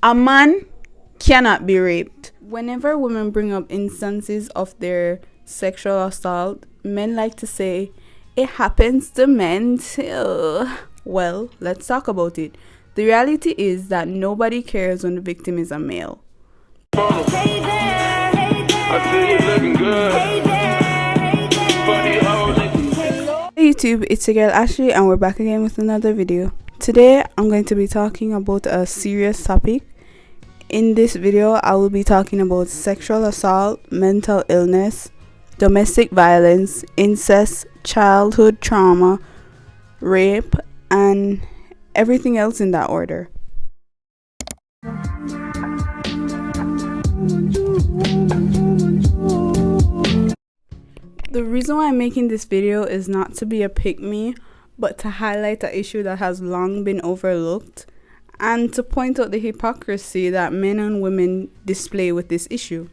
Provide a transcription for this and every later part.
A man cannot be raped. Whenever women bring up instances of their sexual assault, men like to say, it happens to men too. Well, let's talk about it. The reality is that nobody cares when the victim is a male. Hey there, hey there. I see you looking good. Hey there, hey there. Hey YouTube, it's your girl Ashley and we're back again with another video. Today I'm going to be talking about a serious topic. In this video I will be talking about sexual assault, mental illness, domestic violence, incest, childhood trauma, rape, and everything else in that order. The reason why I'm making this video is not to be a pick-me, but to highlight an issue that has long been overlooked and to point out the hypocrisy that men and women display with this issue.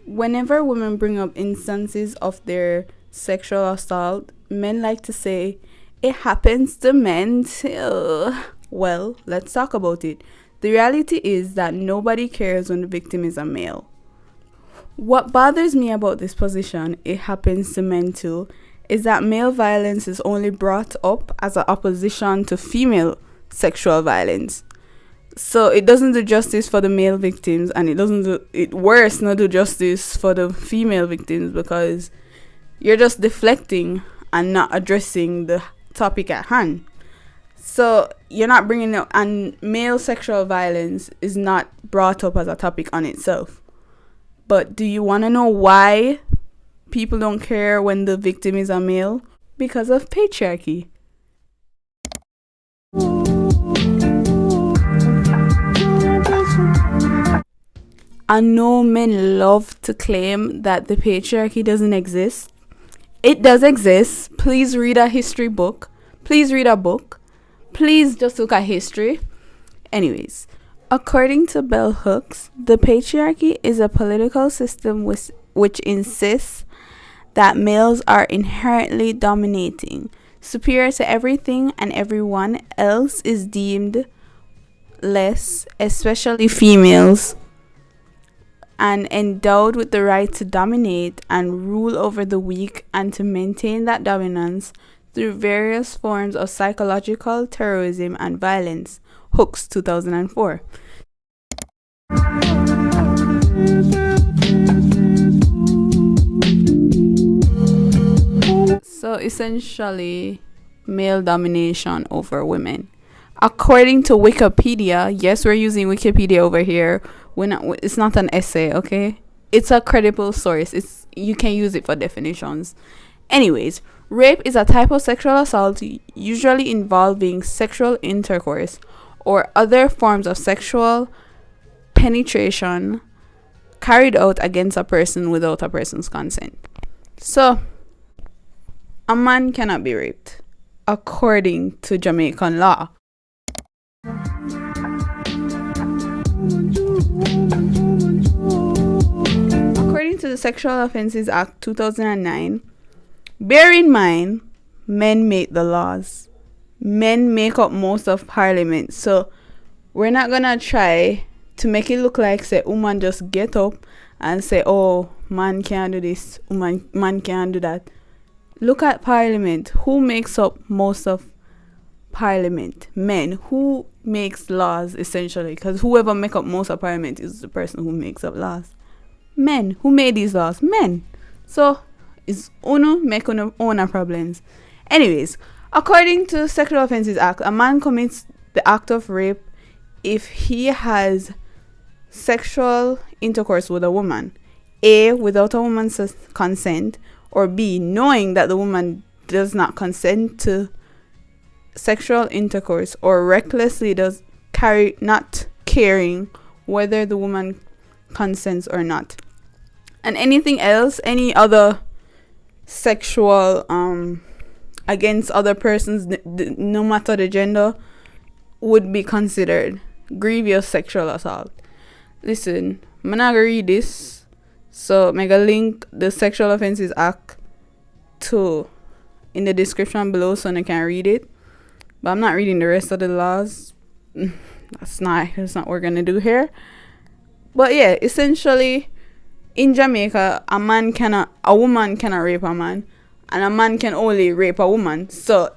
Whenever women bring up instances of their sexual assault, men like to say, it happens to men too. Well, let's talk about it. The reality is that nobody cares when the victim is a male. What bothers me about this position, it happens to men too, is that male violence is only brought up as an opposition to female sexual violence. So it doesn't do justice for the male victims, and it doesn't do it worse, not do justice for the female victims, because you're just deflecting and not addressing the topic at hand. So you're not bringing up, and male sexual violence is not brought up as a topic on itself. But do you want to know why people don't care when the victim is a male? Because of patriarchy. I know men love to claim that the patriarchy doesn't exist. It does exist. Please read a history book. Please read a book. Please just look at history. Anyways, according to bell hooks, the patriarchy is a political system which insists that males are inherently dominating, superior to everything, and everyone else is deemed less, especially females, and endowed with the right to dominate and rule over the weak and to maintain that dominance through various forms of psychological terrorism and violence. Hooks, 2004. So essentially, male domination over women. According to Wikipedia, yes, we're using Wikipedia over here. It's not an essay, okay? It's a credible source. You can use it for definitions. Anyways, rape is a type of sexual assault usually involving sexual intercourse or other forms of sexual penetration carried out against a person without a person's consent. So, a man cannot be raped, according to Jamaican law. According to the Sexual Offences Act 2009, bear in mind, men make the laws. Men make up most of parliament. So we're not gonna try to make it look like, say, woman just get up and say, oh, man can't do this, man can't do that. Look at parliament. Who makes up most of parliament? Men. Who makes laws, essentially? Because whoever make up most of parliament is the person who makes up laws. Men. Who made these laws? Men. So it's uno make uno own problems. Anyways, according to Sexual Offences Act, a man commits the act of rape if he has sexual intercourse with a woman, A, without a woman's consent, or B, knowing that the woman does not consent to sexual intercourse, or recklessly not caring whether the woman consents or not. And anything else, any other sexual against other persons, no matter the gender, would be considered grievous sexual assault. Listen, I'm not gonna read this, so I'm gonna link the Sexual Offences Act in the description below so you can read it. But I'm not reading the rest of the laws. That's not what we're gonna do here. But yeah, essentially, in Jamaica, a woman cannot rape a man, and a man can only rape a woman. So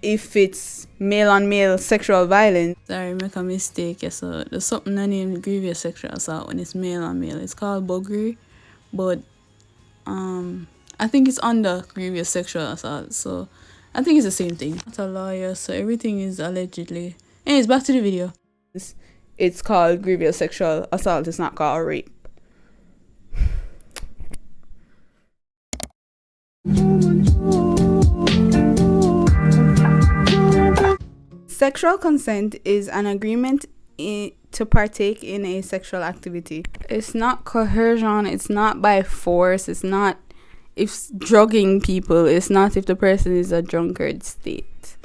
if it's male on male sexual violence, sorry, make a mistake. Yeah, so there's something named grievous sexual assault when it's male on male. It's called buggery, but I think it's under grievous sexual assault. So I think it's the same thing. Not a lawyer, so everything is allegedly. Anyways, back to the video. It's called grievous sexual assault. It's not called rape. Sexual consent is an agreement to partake in a sexual activity. It's not coercion. It's not by force. It's not if drugging people. It's not if the person is a drunkard state.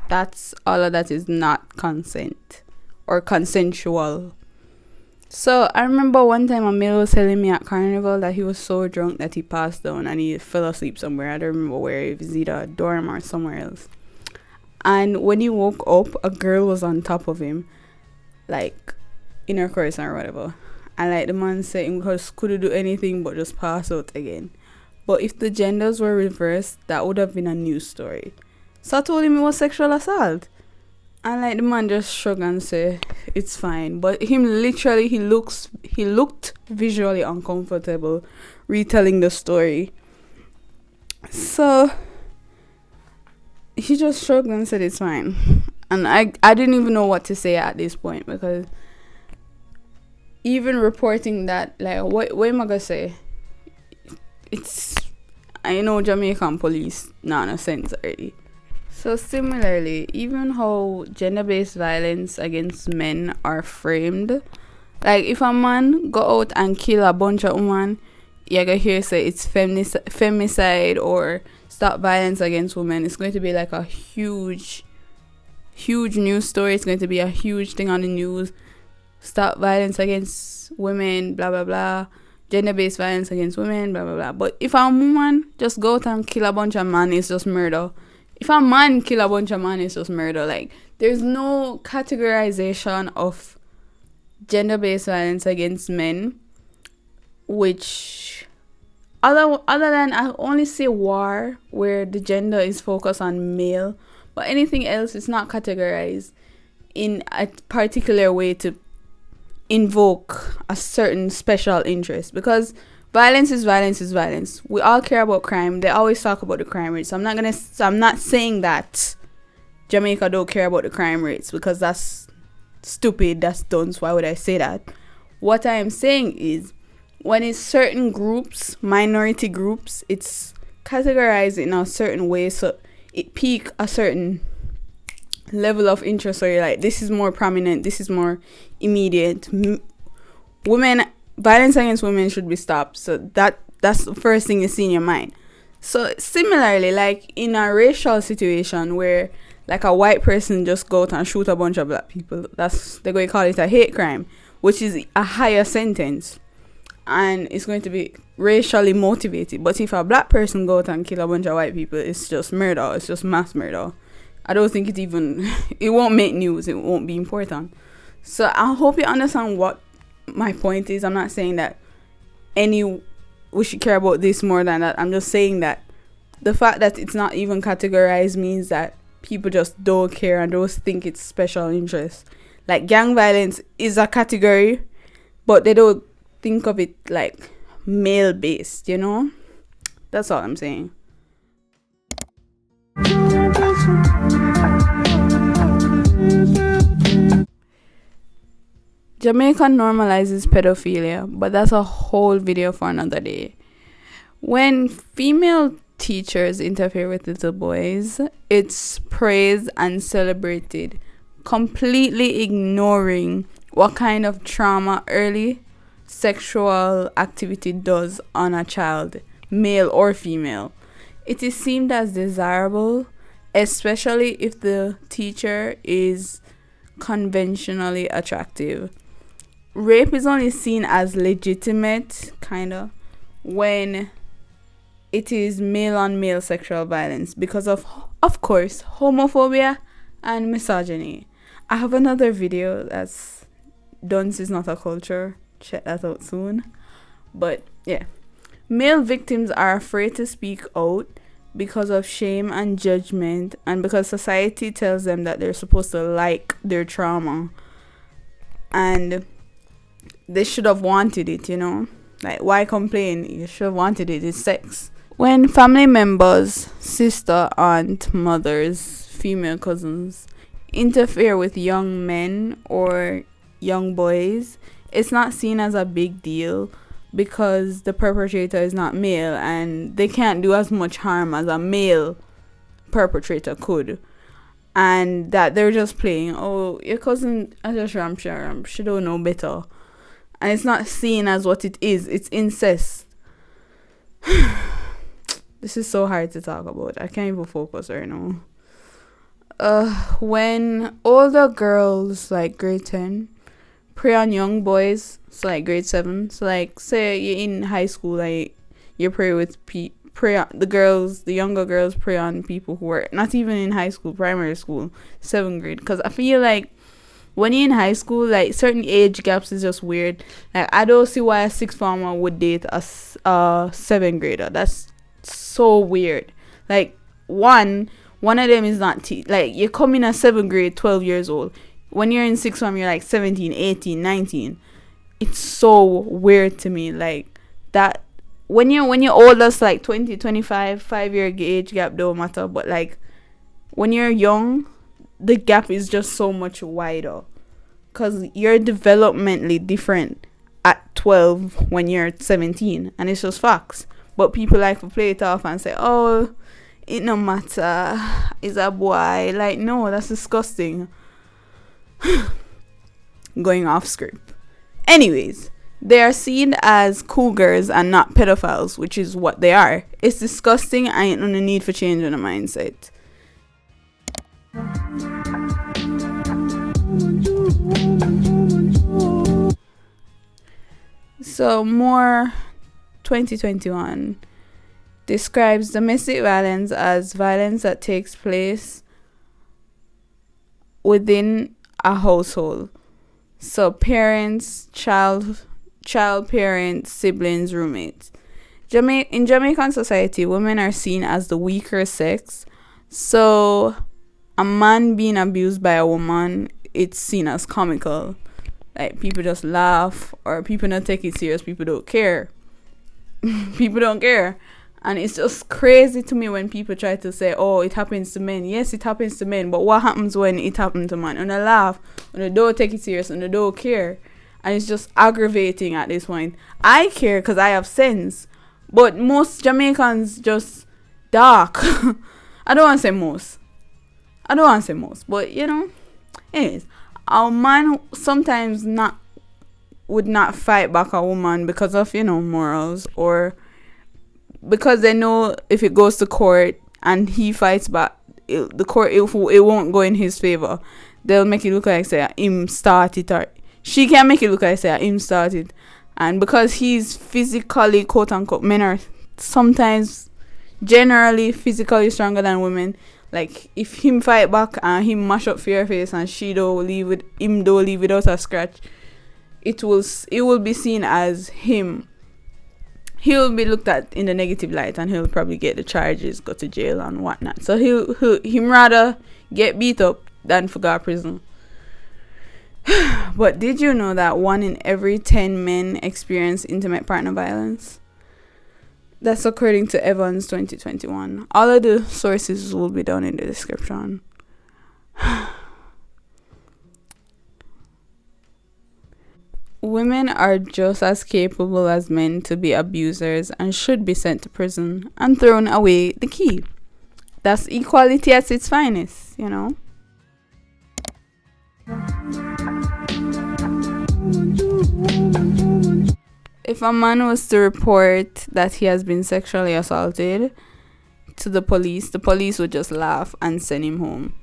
That's all of that is not consent or consensual. So I remember one time a male was telling me at Carnival that he was so drunk that he passed down and he fell asleep somewhere. I don't remember where. It was either a dorm or somewhere else. And when he woke up, a girl was on top of him, like intercourse or whatever. And like the man said, he couldn't do anything but just pass out again. But if the genders were reversed, that would have been a news story. So I told him it was sexual assault. And like the man just shrugged and said, it's fine. But him literally, he looked visually uncomfortable retelling the story. So he just shrugged and said it's fine. And I didn't even know what to say at this point, because even reporting that, like, what am I gonna say? I know Jamaican police not no sense already. So similarly, even how gender-based violence against men are framed, like if a man go out and kill a bunch of women, you're gonna hear say it's femicide or stop violence against women. It's going to be like a huge news story. It's going to be a huge thing on the news. Stop violence against women, blah blah blah. Gender-based violence against women, blah blah blah. But if a woman just go out and kill a bunch of men, it's just murder. If a man kill a bunch of men, it's just murder. Like, there's no categorization of gender-based violence against men, which other than I only say war, where the gender is focused on male, but anything else is not categorized in a particular way to invoke a certain special interest, because violence is violence. We all care about crime. They always talk about the crime rates. I'm not saying that Jamaica don't care about the crime rates, because that's stupid. That's dunce. Why would I say that? What I am saying is, when it's certain groups, minority groups, it's categorized in a certain way, so it piques a certain level of interest. So you're like, this is more prominent. This is more immediate. Violence against women should be stopped. So that's the first thing you see in your mind. So similarly, like in a racial situation where like a white person just go out and shoot a bunch of black people, they're going to call it a hate crime, which is a higher sentence, and it's going to be racially motivated. But if a black person go out and kill a bunch of white people, it's just murder. It's just mass murder. I don't think it won't make news. It won't be important. So I hope you understand what my point is. I'm not saying that we should care about this more than that. I'm just saying that the fact that it's not even categorized means that people just don't care and don't think it's special interest. Like gang violence is a category, but they don't think of it like male based, you know? That's all I'm saying. Jamaica normalizes pedophilia, but that's a whole video for another day. When female teachers interfere with little boys, it's praised and celebrated, completely ignoring what kind of trauma early sexual activity does on a child, male or female. It is seen as desirable, especially if the teacher is conventionally attractive. Rape is only seen as legitimate, kinda, when it is male on male sexual violence because of course, homophobia and misogyny. I have another video that's Dunce is Not a Culture. Check that out soon. But yeah, male victims are afraid to speak out because of shame and judgment, and because society tells them that they're supposed to like their trauma, and they should have wanted it, you know? Like, why complain? You should have wanted it. It's sex. When family members, sister, aunt, mothers, female cousins interfere with young men or young boys, it's not seen as a big deal because the perpetrator is not male and they can't do as much harm as a male perpetrator could. And that they're just playing, oh, your cousin, I just ram, she don't know better. And it's not seen as what it is. It's incest. This is so hard to talk about. I can't even focus right now. When older girls, like grade 10, prey on young boys, so like grade 7. So like, say you're in high school, like you prey with prey on the younger girls prey on people who are not even in high school, primary school, 7th grade. Because I feel like when you're in high school, like certain age gaps is just weird. Like I don't see why a 6th former would date a 7th grader. That's so weird. Like one of them is not like you come in a 7th grade 12 years old. When you're in 6th form, you're like 17, 18, 19. It's so weird to me. Like that when you're older, it's like 20, 25, 5-year age gap don't matter. But like when you're young, the gap is just so much wider. Because you're developmentally different at 12 when you're 17. And it's just facts. But people like to play it off and say, oh, it no matter. It's a boy. Like, no, that's disgusting. Going off script. Anyways, they are seen as cougars and not pedophiles, which is what they are. It's disgusting. I ain't no need for changing the mindset. So more 2021 describes domestic violence as violence that takes place within a household. So parents, child, parents, siblings, roommates. In Jamaican society, women are seen as the weaker sex. So a man being abused by a woman, it's seen as comical. Like people just laugh, or people don't take it serious. People don't care. People don't care. And it's just crazy to me when people try to say, oh, it happens to men. Yes, it happens to men. But what happens when it happens to man? And they laugh. And they don't take it serious. And they don't care. And it's just aggravating at this point. I care because I have sense. But most Jamaicans just dark. I don't want to say most. But, you know. Anyways. A man sometimes would not fight back a woman because of, you know, morals, or because they know if it goes to court and he fights back, it won't go in his favor. They'll make it look like say him started, or she can make it look like say him started. And because he's physically, quote unquote, men are sometimes generally physically stronger than women. Like if him fight back and him mash up for your face and she don't leave without a scratch, it will be seen as him. He'll be looked at in the negative light, and he'll probably get the charges, go to jail and whatnot. So he'll rather get beat up than go to prison. But did you know that 1 in every 10 men experience intimate partner violence? That's according to Evans 2021. All of the sources will be down in the description. Women are just as capable as men to be abusers and should be sent to prison and thrown away the key. That's equality at its finest, you know? If a man was to report that he has been sexually assaulted to the police would just laugh and send him home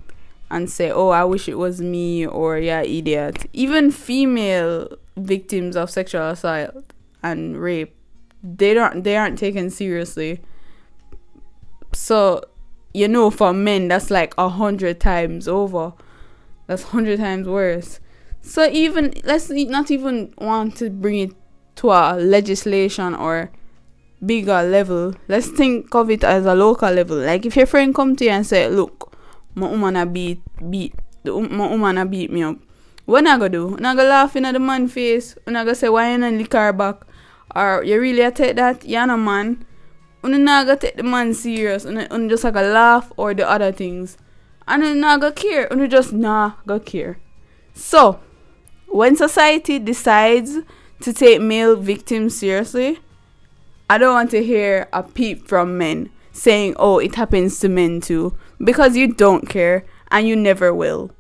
and say, oh, I wish it was me, or yeah, idiot. Even female victims of sexual assault and rape, they aren't taken seriously. So, you know, for men, that's like 100 times over. That's 100 times worse. So even let's not even want to bring it to a legislation or bigger level. Let's think of it as a local level. Like if your friend come to you and say, "Look, my woman a my woman a beat me up." What I gonna do? I gonna laugh in at the man face. I gonna say, "Why you not lick her back?" Or you really a take that? You no man. You not gonna take the man serious. You just like a laugh or the other things. And you not gonna care. You just not gonna care. So, when society decides to take male victims seriously, I don't want to hear a peep from men saying, "Oh, it happens to men too," because you don't care and you never will.